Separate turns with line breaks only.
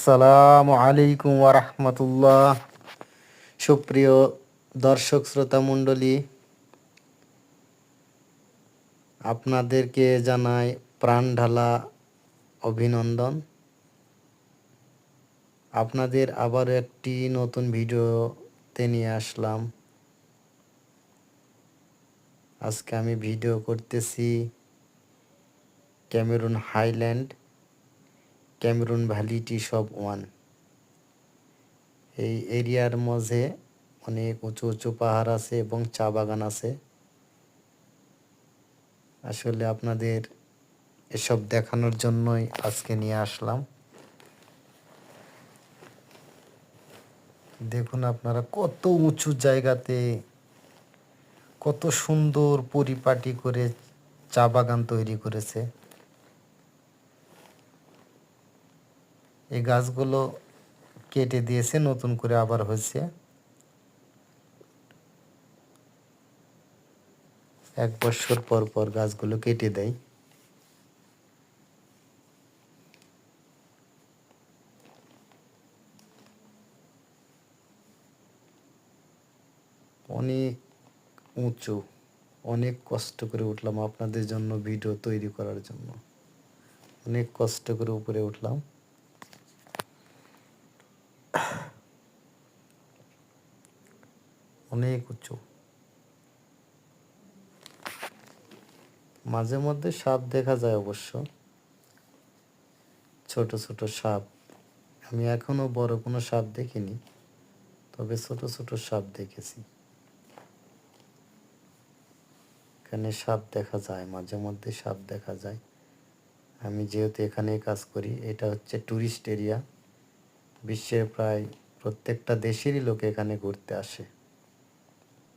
আসসালামু আলাইকুম ওয়া রাহমাতুল্লাহ। সুপ্রিয় দর্শক শ্রোতা মণ্ডলী, আপনাদেরকে জানাই প্রাণ ঢালা অভিনন্দন। আপনাদের আবার একটি নতুন ভিডিওতে নিয়ে আসলাম। আজকে আমি ভিডিও করতেছি Cameron Highland, Cameron Valley tea shop 1। এই এরিয়ার মাঝে অনেক উঁচু উঁচু পাহাড় আছে এবং চা বাগান আছে। আসলে আপনাদের এসব দেখানোর জন্যই আজকে নিয়ে আসলাম। দেখুন আপনারা কত উঁচু জায়গাতে কত সুন্দর পরিপাটি করে চা বাগান তৈরি করেছে। এই গাছগুলো কেটে দিয়েছে, নতুন করে আবার হয়েছে। 1 বছর পর পর গাছগুলো কেটে দেয়। অনেক উঁচু, অনেক কষ্ট করে উঠলাম আপনাদের জন্য ভিডিও তৈরি করার জন্য। অনেক কষ্ট করে উপরে উঠলাম। অনেক উঁচু। মাঝে মধ্যে সাপ দেখা যায় অবশ্য, ছোট ছোট সাপ। আমি এখনো বড় কোনো সাপ দেখিনি, তবে ছোট ছোট সাপ দেখেছি। এখানে সাপ দেখা যায়, মাঝে মধ্যে সাপ দেখা যায়। আমি যেহেতু এখানে কাজ করি, এটা হচ্ছে ট্যুরিস্ট এরিয়া। বিশ্বের প্রায় প্রত্যেকটা দেশেরই লোক এখানে ঘুরতে আসে।